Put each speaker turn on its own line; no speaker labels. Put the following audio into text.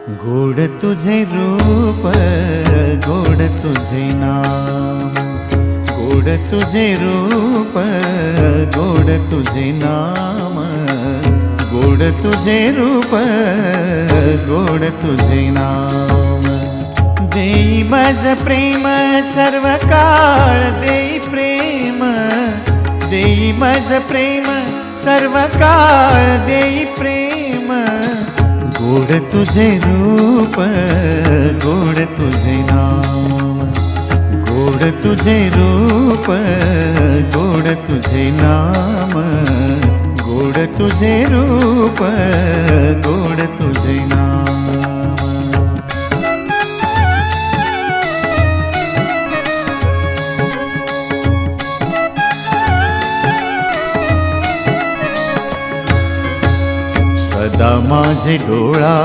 गोड तुझे रूप, गोड तुझे नाम, गोड तुझे रूप, गोड तुझे नाम, गोड तुझे रूप, गोड तुझे नाम। देई माझ प्रेम सर्व काळ, देई प्रेम, देई माझ प्रेम सर्व काळ, देई प्रेम। गोड तुझे रूप, गोड तुझे नाम, गोड तुझे रूप, गोड तुझे नाम, गोड तुझे रूप, गोड तुझे नाम। सदा माझे डोळा